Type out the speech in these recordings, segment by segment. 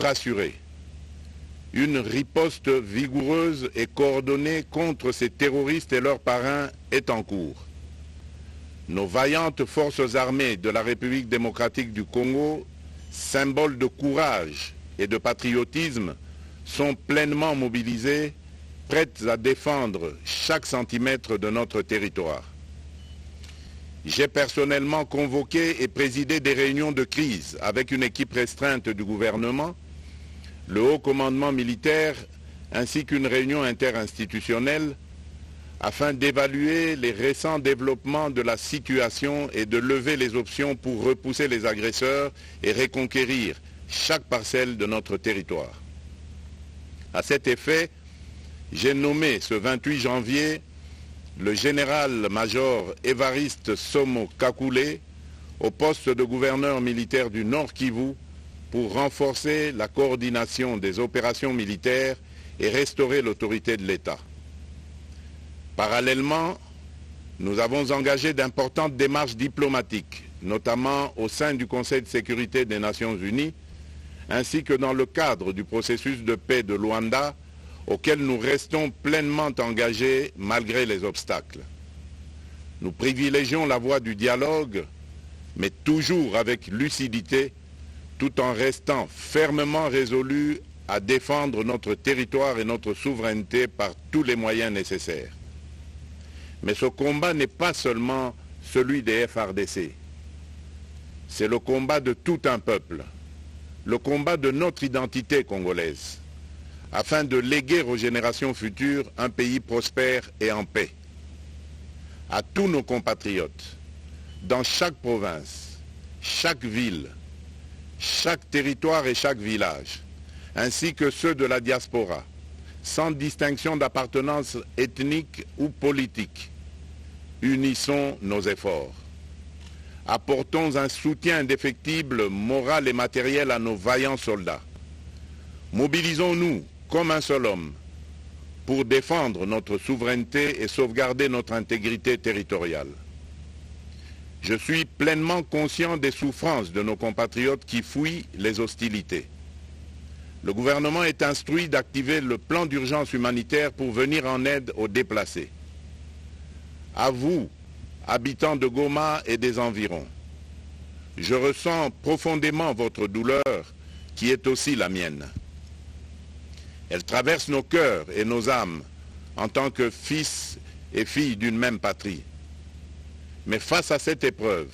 rassurer. Une riposte vigoureuse et coordonnée contre ces terroristes et leurs parrains est en cours. Nos vaillantes forces armées de la République démocratique du Congo, symboles de courage et de patriotisme, sont pleinement mobilisées, prêtes à défendre chaque centimètre de notre territoire. J'ai personnellement convoqué et présidé des réunions de crise avec une équipe restreinte du gouvernement, le haut commandement militaire ainsi qu'une réunion interinstitutionnelle afin d'évaluer les récents développements de la situation et de lever les options pour repousser les agresseurs et reconquérir chaque parcelle de notre territoire. À cet effet, j'ai nommé ce 28 janvier le général-major Évariste Somo Kakule au poste de gouverneur militaire du Nord Kivu pour renforcer la coordination des opérations militaires et restaurer l'autorité de l'État. Parallèlement, nous avons engagé d'importantes démarches diplomatiques, notamment au sein du Conseil de sécurité des Nations Unies, ainsi que dans le cadre du processus de paix de Luanda, auquel nous restons pleinement engagés malgré les obstacles. Nous privilégions la voie du dialogue, mais toujours avec lucidité, tout en restant fermement résolus à défendre notre territoire et notre souveraineté par tous les moyens nécessaires. Mais ce combat n'est pas seulement celui des FARDC. C'est le combat de tout un peuple, le combat de notre identité congolaise, afin de léguer aux générations futures un pays prospère et en paix. À tous nos compatriotes, dans chaque province, chaque ville, chaque territoire et chaque village, ainsi que ceux de la diaspora, sans distinction d'appartenance ethnique ou politique, unissons nos efforts. Apportons un soutien indéfectible, moral et matériel à nos vaillants soldats. Mobilisons-nous comme un seul homme pour défendre notre souveraineté et sauvegarder notre intégrité territoriale. Je suis pleinement conscient des souffrances de nos compatriotes qui fuient les hostilités. Le gouvernement est instruit d'activer le plan d'urgence humanitaire pour venir en aide aux déplacés. À vous, habitants de Goma et des environs, je ressens profondément votre douleur qui est aussi la mienne. Elle traverse nos cœurs et nos âmes en tant que fils et filles d'une même patrie. Mais face à cette épreuve,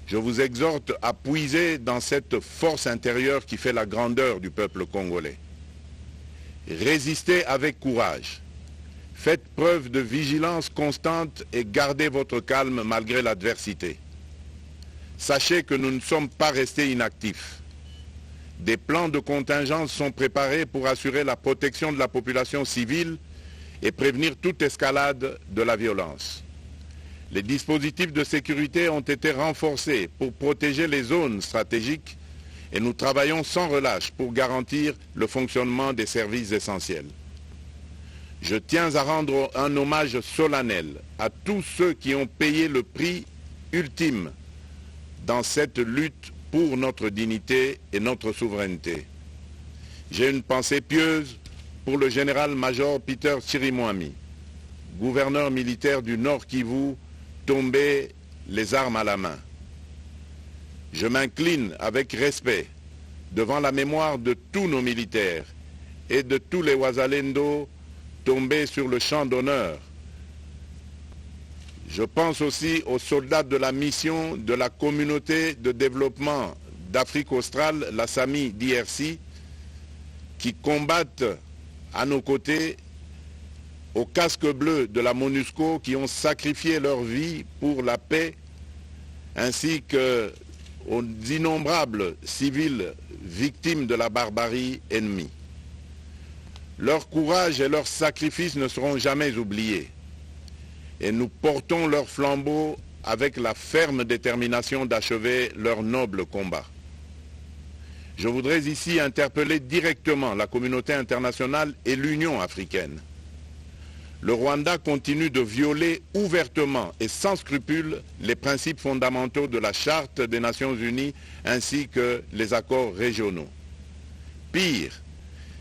je vous exhorte à puiser dans cette force intérieure qui fait la grandeur du peuple congolais. Résistez avec courage. Faites preuve de vigilance constante et gardez votre calme malgré l'adversité. Sachez que nous ne sommes pas restés inactifs. Des plans de contingence sont préparés pour assurer la protection de la population civile et prévenir toute escalade de la violence. Les dispositifs de sécurité ont été renforcés pour protéger les zones stratégiques et nous travaillons sans relâche pour garantir le fonctionnement des services essentiels. Je tiens à rendre un hommage solennel à tous ceux qui ont payé le prix ultime dans cette lutte pour notre dignité et notre souveraineté. J'ai une pensée pieuse pour le général-major Peter Chirimwami, gouverneur militaire du Nord Kivu, tombé les armes à la main. Je m'incline avec respect devant la mémoire de tous nos militaires et de tous les Wazalendo tombés sur le champ d'honneur. Je pense aussi aux soldats de la mission de la communauté de développement d'Afrique australe, la SAMI DRC, qui combattent à nos côtés, aux casques bleus de la MONUSCO qui ont sacrifié leur vie pour la paix, ainsi qu'aux innombrables civils victimes de la barbarie ennemie. Leur courage et leur sacrifice ne seront jamais oubliés. Et nous portons leur flambeau avec la ferme détermination d'achever leur noble combat. Je voudrais ici interpeller directement la communauté internationale et l'Union africaine. Le Rwanda continue de violer ouvertement et sans scrupule les principes fondamentaux de la Charte des Nations Unies ainsi que les accords régionaux. Pire,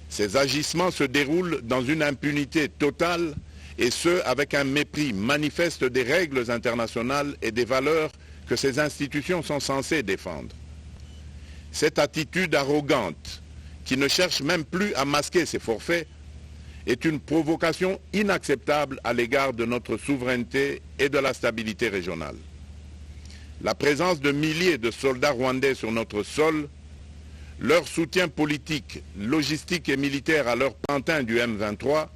ces agissements se déroulent dans une impunité totale et ce, avec un mépris manifeste des règles internationales et des valeurs que ces institutions sont censées défendre. Cette attitude arrogante, qui ne cherche même plus à masquer ses forfaits, est une provocation inacceptable à l'égard de notre souveraineté et de la stabilité régionale. La présence de milliers de soldats rwandais sur notre sol, leur soutien politique, logistique et militaire à leur pantin du M23,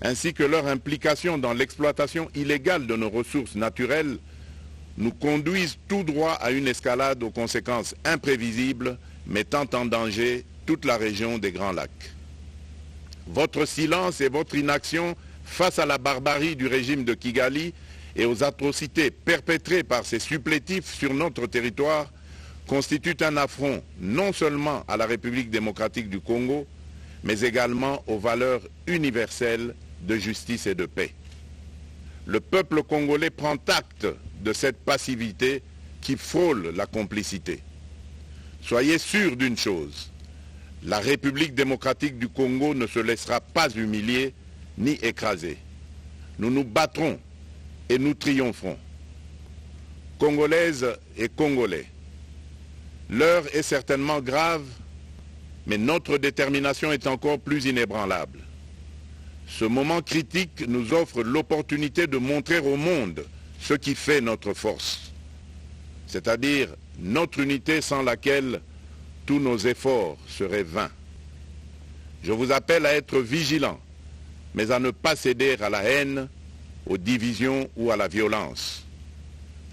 ainsi que leur implication dans l'exploitation illégale de nos ressources naturelles, nous conduisent tout droit à une escalade aux conséquences imprévisibles, mettant en danger toute la région des Grands Lacs. Votre silence et votre inaction face à la barbarie du régime de Kigali et aux atrocités perpétrées par ces supplétifs sur notre territoire constituent un affront non seulement à la République démocratique du Congo, mais également aux valeurs universelles de justice et de paix. Le peuple congolais prend acte de cette passivité qui frôle la complicité. Soyez sûrs d'une chose, la République démocratique du Congo ne se laissera pas humilier ni écraser. Nous nous battrons et nous triompherons. Congolaises et Congolais, l'heure est certainement grave, mais notre détermination est encore plus inébranlable. Ce moment critique nous offre l'opportunité de montrer au monde ce qui fait notre force, c'est-à-dire notre unité sans laquelle tous nos efforts seraient vains. Je vous appelle à être vigilants, mais à ne pas céder à la haine, aux divisions ou à la violence.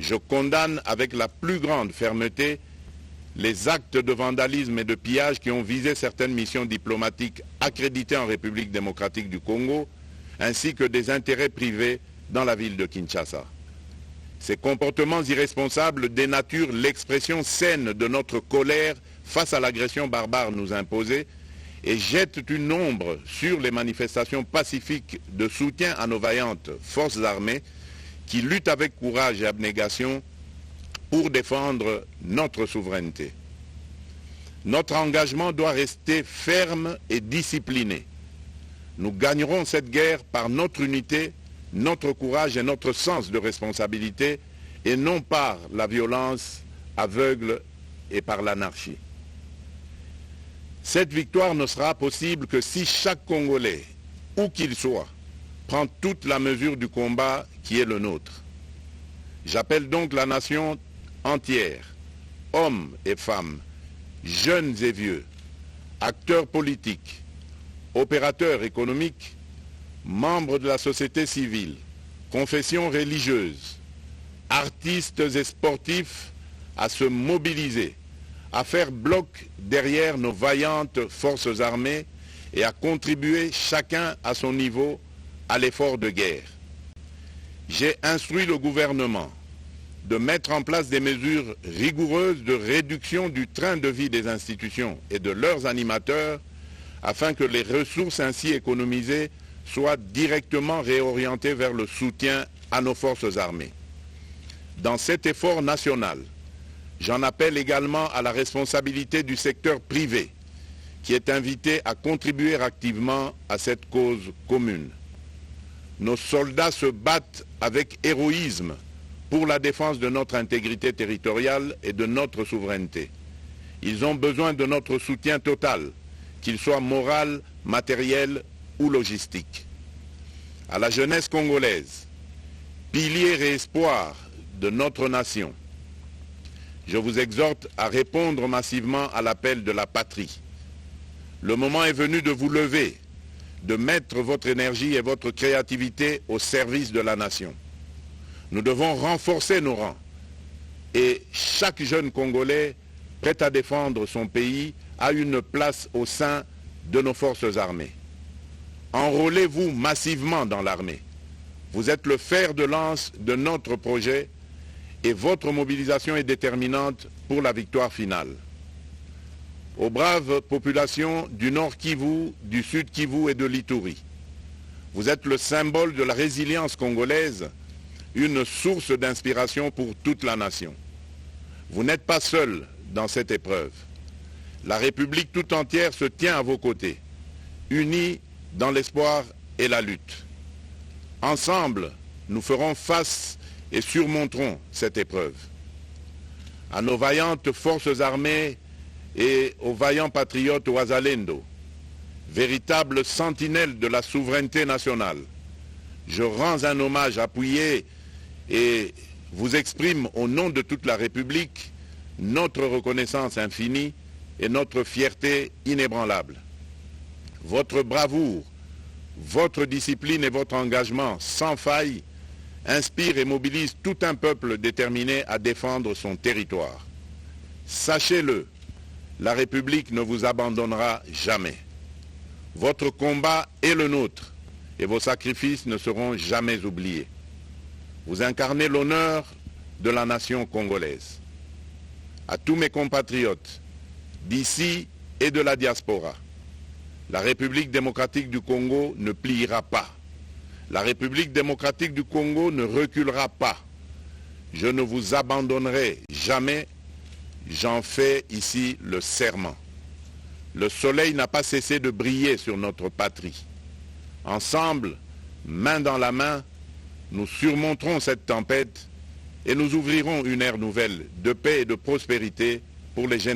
Je condamne avec la plus grande fermeté les actes de vandalisme et de pillage qui ont visé certaines missions diplomatiques accréditées en République démocratique du Congo, ainsi que des intérêts privés dans la ville de Kinshasa. Ces comportements irresponsables dénaturent l'expression saine de notre colère face à l'agression barbare nous imposée et jettent une ombre sur les manifestations pacifiques de soutien à nos vaillantes forces armées qui luttent avec courage et abnégation pour défendre notre souveraineté. Notre engagement doit rester ferme et discipliné. Nous gagnerons cette guerre par notre unité, notre courage et notre sens de responsabilité, et non par la violence aveugle et par l'anarchie. Cette victoire ne sera possible que si chaque Congolais, où qu'il soit, prend toute la mesure du combat qui est le nôtre. J'appelle donc la nation entière, hommes et femmes, jeunes et vieux, acteurs politiques, opérateurs économiques, membres de la société civile, confessions religieuses, artistes et sportifs à se mobiliser, à faire bloc derrière nos vaillantes forces armées et à contribuer chacun à son niveau à l'effort de guerre. J'ai instruit le gouvernement de mettre en place des mesures rigoureuses de réduction du train de vie des institutions et de leurs animateurs afin que les ressources ainsi économisées soient directement réorientées vers le soutien à nos forces armées. Dans cet effort national, j'en appelle également à la responsabilité du secteur privé qui est invité à contribuer activement à cette cause commune. Nos soldats se battent avec héroïsme pour la défense de notre intégrité territoriale et de notre souveraineté. Ils ont besoin de notre soutien total, qu'il soit moral, matériel ou logistique. À la jeunesse congolaise, pilier et espoir de notre nation, je vous exhorte à répondre massivement à l'appel de la patrie. Le moment est venu de vous lever, de mettre votre énergie et votre créativité au service de la nation. Nous devons renforcer nos rangs et chaque jeune Congolais prêt à défendre son pays a une place au sein de nos forces armées. Enrôlez-vous massivement dans l'armée. Vous êtes le fer de lance de notre projet et votre mobilisation est déterminante pour la victoire finale. Aux braves populations du Nord Kivu, du Sud Kivu et de l'Ituri, vous êtes le symbole de la résilience congolaise, une source d'inspiration pour toute la nation. Vous n'êtes pas seul dans cette épreuve. La République tout entière se tient à vos côtés, unie dans l'espoir et la lutte. Ensemble, nous ferons face et surmonterons cette épreuve. À nos vaillantes forces armées et aux vaillants patriotes Ouazalendo, véritables sentinelles de la souveraineté nationale, je rends un hommage appuyé et vous exprime au nom de toute la République notre reconnaissance infinie et notre fierté inébranlable. Votre bravoure, votre discipline et votre engagement sans faille inspirent et mobilisent tout un peuple déterminé à défendre son territoire. Sachez-le, la République ne vous abandonnera jamais. Votre combat est le nôtre et vos sacrifices ne seront jamais oubliés. Vous incarnez l'honneur de la nation congolaise. À tous mes compatriotes d'ici et de la diaspora, la République démocratique du Congo ne pliera pas. La République démocratique du Congo ne reculera pas. Je ne vous abandonnerai jamais. J'en fais ici le serment. Le soleil n'a pas cessé de briller sur notre patrie. Ensemble, main dans la main, nous surmonterons cette tempête et nous ouvrirons une ère nouvelle de paix et de prospérité pour les générations.